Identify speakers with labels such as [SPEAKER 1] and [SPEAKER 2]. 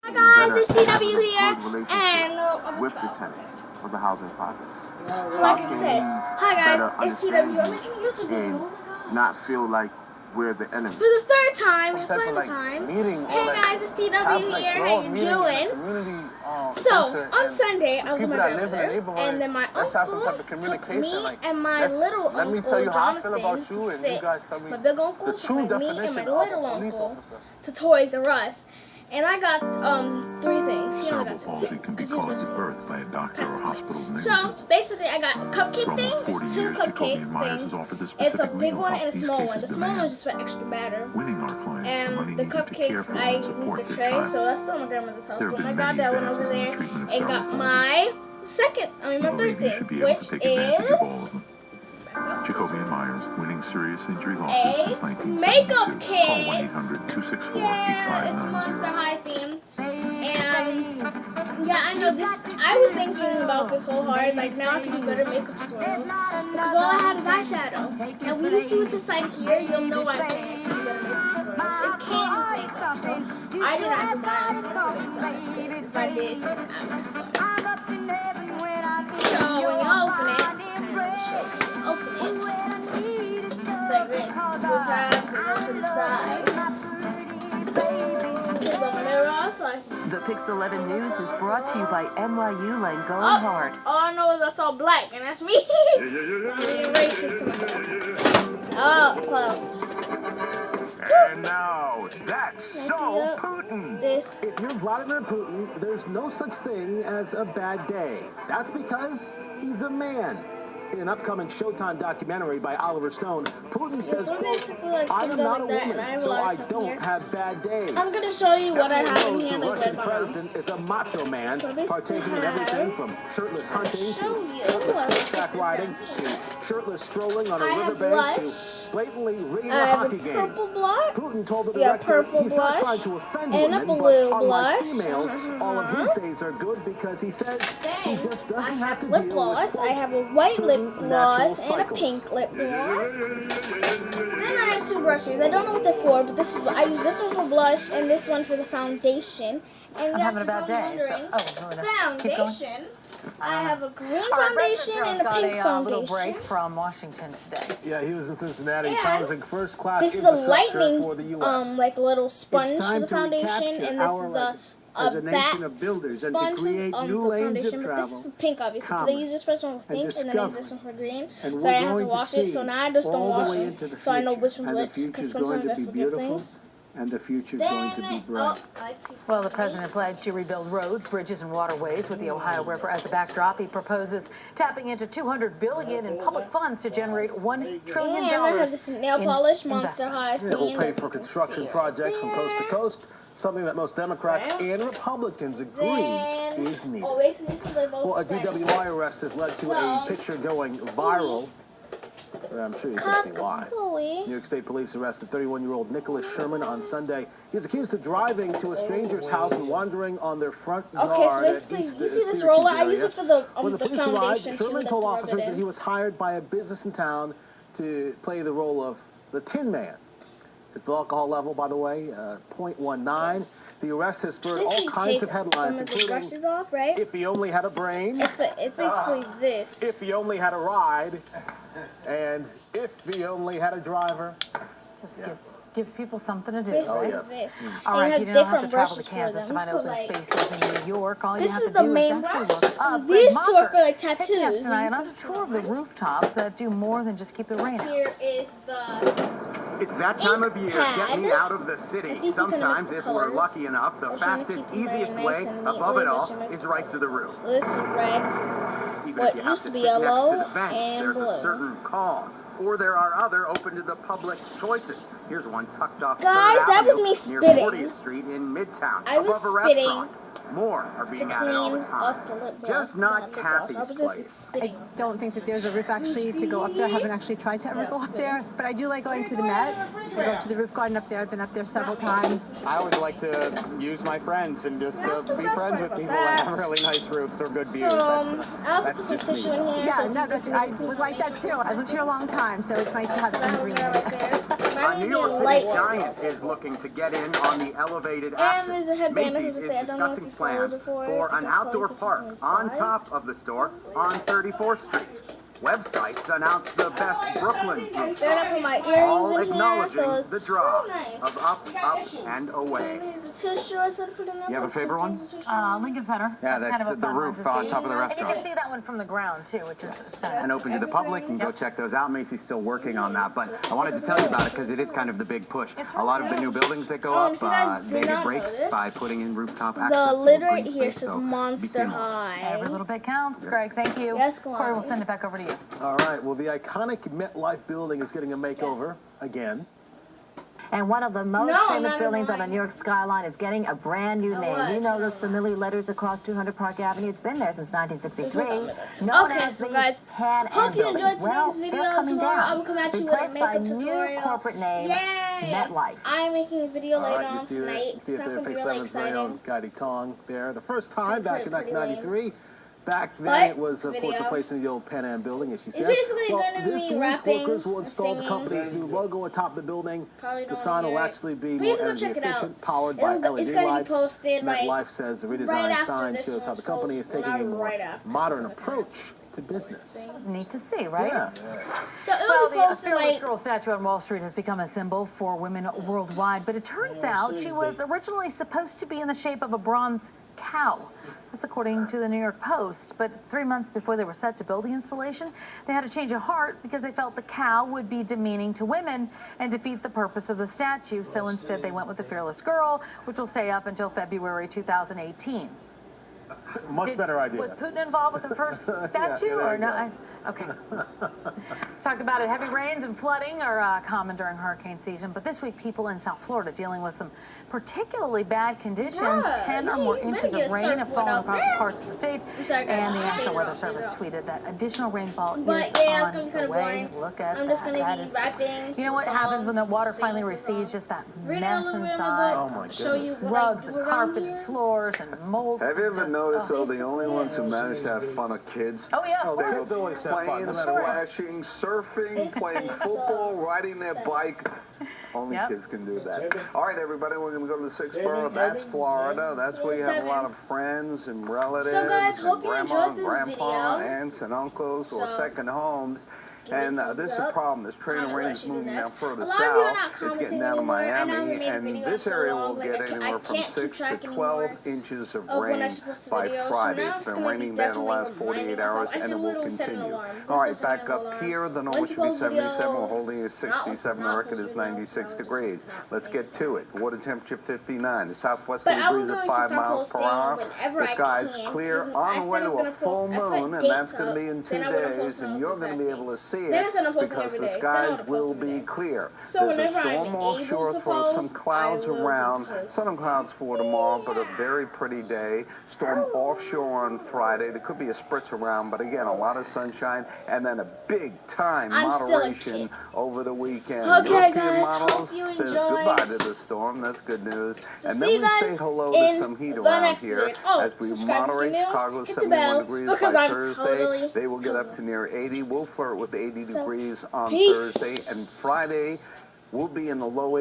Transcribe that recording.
[SPEAKER 1] Hi guys, it's TW here, and
[SPEAKER 2] with the tenants of the housing projects.
[SPEAKER 1] like I said, hi guys, it's TW. I'm making a YouTube video. Oh my God.
[SPEAKER 2] Not feel like we're the enemy.
[SPEAKER 1] For the third time and final time. Hey guys, it's TW here. How you doing? So on Sunday, I was with my grandmother, and then my uncle took me and my little uncle Jonathan, who's 6, my big uncle took me and my little uncle to Toys R Us. And I got 3 things. He only got 2.
[SPEAKER 3] Palsy can be caused at birth by a doctor or hospital's negligence.
[SPEAKER 1] So basically, I got a cupcake thing. There's 2 cupcakes things. It's a big one and a small one. The small one is just for extra batter. And the cupcakes, I moved the tray, so that's still my grandmother's house. But when I got that one over there and got my my third thing, which is
[SPEAKER 3] Jacoby and Myers, winning serious injury lawsuit since 1972.
[SPEAKER 1] makeup kit.
[SPEAKER 3] Call 1-800-264-8590.
[SPEAKER 1] It's Monster High theme. And yeah, I know this. I was thinking about this so hard. Like now I can do better makeup tutorials because all I had is eyeshadow. And when you see what's inside here, you'll know why I'm saying I can do better makeup tutorials. It came with makeup, so I didn't have to buy it. If I did, then I would have bought it. So when you open it, open it. It's like this. 2 times and then to the side. Put the mirror also.
[SPEAKER 4] The Pix 11 News is brought to you by MAE Going Hard.
[SPEAKER 1] All I know is I saw black, and that's me. I'm being racist to myself. Oh, closed.
[SPEAKER 2] And now, that's so Putin.
[SPEAKER 1] This.
[SPEAKER 5] If you're Vladimir Putin, there's no such thing as a bad day. That's because he's a man. In an upcoming Showtime documentary by Oliver Stone, Putin says, quote, I am not a woman, so I don't have bad days.
[SPEAKER 1] I'm going to show you what I have in here.
[SPEAKER 5] The Russian president is a macho man, partaking in everything from shirtless hunting to shirtless horseback riding to shirtless strolling on a riverbank to blatantly rigging a hockey game.
[SPEAKER 1] Purple blush.
[SPEAKER 5] Putin told the director he's not trying to offend women, but unlike females, all of his days are good because he says he just doesn't have to deal with
[SPEAKER 1] I have a white lip gloss and a pink lip gloss. Then I have 2 brushes. I don't know what they're for, but this is I use this one for blush and this one for the foundation. And
[SPEAKER 4] I'm having a bad day.
[SPEAKER 1] Foundation. I have a green foundation and a pink
[SPEAKER 4] got a
[SPEAKER 1] foundation.
[SPEAKER 4] little break from Washington today.
[SPEAKER 5] Yeah, he was in Cincinnati. He was in first class.
[SPEAKER 1] This is a lightning, like a little sponge for the foundation, and this is the bat sponge of the foundation. But this is for pink, obviously, because I use this first one for pink, and then I use this one for green. So I didn't have to wash it. So now I just don't wash it, so I know which one's which, because sometimes I forget things.
[SPEAKER 5] And the future's going to be bright.
[SPEAKER 4] Well, the president pledged to rebuild roads, bridges, and waterways with the Ohio River as a backdrop. He proposes tapping into $200 billion in public funds to generate $1 trillion.
[SPEAKER 1] And I have this nail polish Monster High theme.
[SPEAKER 5] It will pay for construction projects from coast to coast, something that most Democrats and Republicans agree is needed. Well, a DWI arrest has led to a picture going viral. I'm sure you can see why. New York State Police arrested 31-year-old Nicholas Sherman on Sunday. He's accused of driving to a stranger's house and wandering on their front yard.
[SPEAKER 1] Okay, so basically, you see this roller? I use it for the
[SPEAKER 5] police
[SPEAKER 1] foundation.
[SPEAKER 5] Arrived, Sherman told officers that he was hired by a business in town to play the role of the Tin Man. His alcohol level, by the way, 0.19. The arrest has spurred all kinds of headlines, including if he only had a brain.
[SPEAKER 1] It's basically this.
[SPEAKER 5] If he only had a ride. And if he only had a driver.
[SPEAKER 4] Just gives people something to do.
[SPEAKER 1] Basically
[SPEAKER 5] yes.
[SPEAKER 1] this.
[SPEAKER 4] All right, you don't have to travel to Kansas to find open spaces in New York. All you have to do is actually look up.
[SPEAKER 1] These 2 are for like tattoos.
[SPEAKER 4] Taking us tonight on a tour of the rooftops that do more than just keep the rain out.
[SPEAKER 1] Here is the
[SPEAKER 2] It's that time of year. Get me out of the city. Sometimes, if we're lucky enough, the fastest, easiest way above it all is right to the roof.
[SPEAKER 1] So this is red. This is what used to be yellow and blue.
[SPEAKER 2] There's a certain calm. Or there are other open to the public choices. Here's one tucked off
[SPEAKER 1] Guys, that was me spitting.
[SPEAKER 2] Near 40th Street in Midtown.
[SPEAKER 1] I was
[SPEAKER 2] above a
[SPEAKER 1] spitting.
[SPEAKER 2] Restaurant. More are being added all the time. Just not Kathy's place.
[SPEAKER 6] I don't think that there's a roof actually to go up there. I haven't actually tried to ever go up there, but I do like going to the Met. I go to the roof garden up there. I've been up there several times.
[SPEAKER 7] I always like to use my friends and just be friends with people that have really nice roofs or good views.
[SPEAKER 1] I also put some tissue in here.
[SPEAKER 6] Yeah, I would like that too. I lived here a long time, so it's nice to have some green.
[SPEAKER 1] My
[SPEAKER 2] A New York City giant is looking to get in on the elevated action.
[SPEAKER 1] there's a headband
[SPEAKER 2] Macy's is discussing plans for an outdoor park on top of the store on 34th Street. Websites announce the best Brooklyn routes, all acknowledging the draw of Up, and Away.
[SPEAKER 7] You have a favorite one?
[SPEAKER 4] Lincoln Center.
[SPEAKER 7] Yeah,
[SPEAKER 4] That's kind of a
[SPEAKER 7] the
[SPEAKER 4] fun
[SPEAKER 7] roof
[SPEAKER 4] one to
[SPEAKER 7] on
[SPEAKER 4] see.
[SPEAKER 7] top of the
[SPEAKER 4] And you
[SPEAKER 7] restaurant.
[SPEAKER 4] can see that one from the ground too, which is stunning.
[SPEAKER 7] And open to the public. You can go check those out. Macy's still working on that, but I wanted to tell you about it because it is kind of the big push. A lot of the new buildings that go up, they get breaks by putting in rooftop access.
[SPEAKER 1] The lid right here says Monster High.
[SPEAKER 4] Every little bit counts. Greg, thank you.
[SPEAKER 1] Yes,
[SPEAKER 4] Corey, we'll send it back over to you.
[SPEAKER 5] All right, well, the iconic MetLife building is getting a makeover again.
[SPEAKER 8] And one of the most famous buildings on the New York skyline is getting a brand new name. You know those familiar letters across 200 Park Avenue? It's been there since 1963. Known as the
[SPEAKER 1] guys,
[SPEAKER 8] Pan Am
[SPEAKER 1] hope you
[SPEAKER 8] Building.
[SPEAKER 1] enjoyed
[SPEAKER 8] Well,
[SPEAKER 1] today's
[SPEAKER 8] they're
[SPEAKER 1] video.
[SPEAKER 8] coming
[SPEAKER 1] Tomorrow I
[SPEAKER 8] down.
[SPEAKER 1] will come at you with a
[SPEAKER 8] Replaced by
[SPEAKER 1] makeup
[SPEAKER 8] new
[SPEAKER 1] tutorial.
[SPEAKER 8] corporate name, MetLife.
[SPEAKER 1] I'm making a video later
[SPEAKER 5] You
[SPEAKER 1] on
[SPEAKER 5] see
[SPEAKER 1] tonight.
[SPEAKER 5] it?
[SPEAKER 1] It's
[SPEAKER 5] See it
[SPEAKER 1] not
[SPEAKER 5] there,
[SPEAKER 1] going to be
[SPEAKER 5] face
[SPEAKER 1] really
[SPEAKER 5] 7's very own
[SPEAKER 1] exciting.
[SPEAKER 5] Guidey Tong there. The first time back in
[SPEAKER 1] Pretty
[SPEAKER 5] 1993. Back then,
[SPEAKER 1] But
[SPEAKER 5] it was, of course,
[SPEAKER 1] video.
[SPEAKER 5] a place in the old Pan Am building, as she said.
[SPEAKER 1] It's basically
[SPEAKER 5] Well,
[SPEAKER 1] gonna
[SPEAKER 5] this
[SPEAKER 1] be
[SPEAKER 5] week,
[SPEAKER 1] rapping,
[SPEAKER 5] workers will install the
[SPEAKER 1] singing.
[SPEAKER 5] company's new logo atop the building.
[SPEAKER 1] Probably
[SPEAKER 5] The
[SPEAKER 1] don't
[SPEAKER 5] sign will
[SPEAKER 1] hear it.
[SPEAKER 5] actually be
[SPEAKER 1] But you
[SPEAKER 5] more
[SPEAKER 1] can go
[SPEAKER 5] energy
[SPEAKER 1] check it out.
[SPEAKER 5] efficient, powered by LED
[SPEAKER 1] It's going to
[SPEAKER 5] lights.
[SPEAKER 1] be posted
[SPEAKER 5] MetLife says the redesigned
[SPEAKER 1] right after
[SPEAKER 5] sign
[SPEAKER 1] this
[SPEAKER 5] shows how
[SPEAKER 1] one's
[SPEAKER 5] the company is
[SPEAKER 1] posted.
[SPEAKER 5] taking a
[SPEAKER 1] Not
[SPEAKER 5] more
[SPEAKER 1] right after.
[SPEAKER 5] modern approach to business.
[SPEAKER 4] It's neat to see, right?
[SPEAKER 5] Yeah.
[SPEAKER 1] So it
[SPEAKER 4] Well,
[SPEAKER 1] will be
[SPEAKER 4] the
[SPEAKER 1] posted
[SPEAKER 4] Fearless Girl statue on Wall Street has become a symbol for women worldwide, but it turns out she was originally supposed to be in the shape of a bronze cow. That's according to the New York Post. But 3 months before they were set to build the installation, they had to change of heart because they felt the cow would be demeaning to women and defeat the purpose of the statue. So instead, they went with the Fearless Girl, which will stay up until February 2018.
[SPEAKER 5] Much better idea.
[SPEAKER 4] Was Putin involved with the first statue or no? Okay. Let's talk about it. Heavy rains and flooding are common during hurricane season, but this week people in South Florida dealing with some particularly bad conditions. 10 or more inches of rain have fallen across parts of the state, and the National Weather Service tweeted that additional rainfall is on the way. Look at
[SPEAKER 1] I'm just going
[SPEAKER 4] that.
[SPEAKER 1] to be rapping.
[SPEAKER 4] You know what happens when the water finally recedes? Just that mess inside.
[SPEAKER 5] Oh my
[SPEAKER 1] Show you
[SPEAKER 5] goodness.
[SPEAKER 1] what
[SPEAKER 4] Rugs and
[SPEAKER 1] I do
[SPEAKER 4] carpet
[SPEAKER 1] around
[SPEAKER 4] and floors and mold.
[SPEAKER 9] Have you ever
[SPEAKER 4] Just-
[SPEAKER 9] noticed, though, the only ones who manage to have fun are kids?
[SPEAKER 4] Oh, yeah.
[SPEAKER 5] Oh, kids always have fun,
[SPEAKER 9] Playing,
[SPEAKER 5] no matter what.
[SPEAKER 9] splashing, surfing, playing football, riding their bike. Only
[SPEAKER 4] Yep.
[SPEAKER 9] kids can do that. All right, everybody, we're going to go to the sixth borough. That's Florida. That's where you have a lot of friends and relatives.
[SPEAKER 1] So, guys,
[SPEAKER 9] and
[SPEAKER 1] hope you
[SPEAKER 9] grandma,
[SPEAKER 1] enjoyed this
[SPEAKER 9] grandpa,
[SPEAKER 1] video.
[SPEAKER 9] aunts and uncles, or
[SPEAKER 1] So,
[SPEAKER 9] second homes. And this is a problem. This train of rain is moving down further
[SPEAKER 1] A lot of you are not
[SPEAKER 9] south. It's
[SPEAKER 1] commenting
[SPEAKER 9] getting down to
[SPEAKER 1] anymore. I know we
[SPEAKER 9] Miami,
[SPEAKER 1] made a
[SPEAKER 9] and
[SPEAKER 1] video
[SPEAKER 9] this
[SPEAKER 1] so
[SPEAKER 9] area
[SPEAKER 1] long,
[SPEAKER 9] will
[SPEAKER 1] like,
[SPEAKER 9] get
[SPEAKER 1] I
[SPEAKER 9] anywhere from
[SPEAKER 1] can't keep
[SPEAKER 9] 6 to
[SPEAKER 1] track
[SPEAKER 9] 12
[SPEAKER 1] anymore
[SPEAKER 9] inches of
[SPEAKER 1] of when I
[SPEAKER 9] rain
[SPEAKER 1] should post the
[SPEAKER 9] by
[SPEAKER 1] video. So
[SPEAKER 9] Friday.
[SPEAKER 1] now
[SPEAKER 9] It's
[SPEAKER 1] it's
[SPEAKER 9] been
[SPEAKER 1] gonna
[SPEAKER 9] raining
[SPEAKER 1] be
[SPEAKER 9] there the
[SPEAKER 1] definitely
[SPEAKER 9] last 48
[SPEAKER 1] reminding
[SPEAKER 9] hours,
[SPEAKER 1] myself. I
[SPEAKER 9] and it
[SPEAKER 1] should
[SPEAKER 9] will
[SPEAKER 1] literally set an
[SPEAKER 9] continue.
[SPEAKER 1] alarm.
[SPEAKER 9] All right,
[SPEAKER 1] Let's set an
[SPEAKER 9] back up
[SPEAKER 1] alarm.
[SPEAKER 9] here, the
[SPEAKER 1] When
[SPEAKER 9] normal
[SPEAKER 1] to
[SPEAKER 9] should be
[SPEAKER 1] post
[SPEAKER 9] 77. We're
[SPEAKER 1] videos,
[SPEAKER 9] holding at 67. The
[SPEAKER 1] not
[SPEAKER 9] record
[SPEAKER 1] post
[SPEAKER 9] is
[SPEAKER 1] videos,
[SPEAKER 9] 96
[SPEAKER 1] no,
[SPEAKER 9] degrees. Let's get
[SPEAKER 1] so.
[SPEAKER 9] to it. Water temperature 59. The
[SPEAKER 1] But
[SPEAKER 9] southwesterly
[SPEAKER 1] I'm
[SPEAKER 9] breeze
[SPEAKER 1] going
[SPEAKER 9] at
[SPEAKER 1] to
[SPEAKER 9] 5
[SPEAKER 1] start
[SPEAKER 9] miles per
[SPEAKER 1] posting
[SPEAKER 9] hour.
[SPEAKER 1] whenever
[SPEAKER 9] The
[SPEAKER 1] I
[SPEAKER 9] sky's
[SPEAKER 1] can,
[SPEAKER 9] clear
[SPEAKER 1] because
[SPEAKER 9] on
[SPEAKER 1] I
[SPEAKER 9] the
[SPEAKER 1] said
[SPEAKER 9] way
[SPEAKER 1] I was
[SPEAKER 9] to a
[SPEAKER 1] gonna
[SPEAKER 9] full
[SPEAKER 1] post- I put
[SPEAKER 9] moon, and
[SPEAKER 1] dates
[SPEAKER 9] that's going to be in
[SPEAKER 1] up,
[SPEAKER 9] 2
[SPEAKER 1] then I would've
[SPEAKER 9] days,
[SPEAKER 1] posted
[SPEAKER 9] and
[SPEAKER 1] on
[SPEAKER 9] you're
[SPEAKER 1] those
[SPEAKER 9] going to be
[SPEAKER 1] exact
[SPEAKER 9] able to see
[SPEAKER 1] Then I
[SPEAKER 9] it
[SPEAKER 1] said I'm posting
[SPEAKER 9] because
[SPEAKER 1] every
[SPEAKER 9] the
[SPEAKER 1] day. Then I
[SPEAKER 9] skies
[SPEAKER 1] would've
[SPEAKER 9] will
[SPEAKER 1] posted
[SPEAKER 9] be
[SPEAKER 1] every day.
[SPEAKER 9] clear.
[SPEAKER 1] So
[SPEAKER 9] There's a
[SPEAKER 1] whenever I'm
[SPEAKER 9] storm
[SPEAKER 1] able
[SPEAKER 9] offshore,
[SPEAKER 1] to
[SPEAKER 9] throw some
[SPEAKER 1] post,
[SPEAKER 9] clouds
[SPEAKER 1] I will
[SPEAKER 9] around.
[SPEAKER 1] post.
[SPEAKER 9] Sun clouds for tomorrow, but a very pretty day. Storm offshore on Friday. There could be a spritz around, but again, a lot of sunshine, and then a big time
[SPEAKER 1] I'm still a
[SPEAKER 9] moderation
[SPEAKER 1] kid.
[SPEAKER 9] over the weekend.
[SPEAKER 1] Okay,
[SPEAKER 9] European
[SPEAKER 1] guys,
[SPEAKER 9] models
[SPEAKER 1] hope you
[SPEAKER 9] says
[SPEAKER 1] enjoyed.
[SPEAKER 9] goodbye to the storm. That's good news.
[SPEAKER 1] So
[SPEAKER 9] And
[SPEAKER 1] see
[SPEAKER 9] then
[SPEAKER 1] you
[SPEAKER 9] we say
[SPEAKER 1] guys
[SPEAKER 9] hello
[SPEAKER 1] in
[SPEAKER 9] to some heat
[SPEAKER 1] the
[SPEAKER 9] around
[SPEAKER 1] next
[SPEAKER 9] here
[SPEAKER 1] video. Oh,
[SPEAKER 9] as we
[SPEAKER 1] subscribe if
[SPEAKER 9] moderate.
[SPEAKER 1] you're new.
[SPEAKER 9] Chicago
[SPEAKER 1] Hit the
[SPEAKER 9] 71
[SPEAKER 1] bell,
[SPEAKER 9] degrees
[SPEAKER 1] because
[SPEAKER 9] by
[SPEAKER 1] I'm
[SPEAKER 9] Thursday.
[SPEAKER 1] totally
[SPEAKER 9] They will get up to near 80. We'll flirt with 80
[SPEAKER 1] So,
[SPEAKER 9] degrees on
[SPEAKER 1] peace.
[SPEAKER 9] Thursday, and Friday we'll be in the low 80s.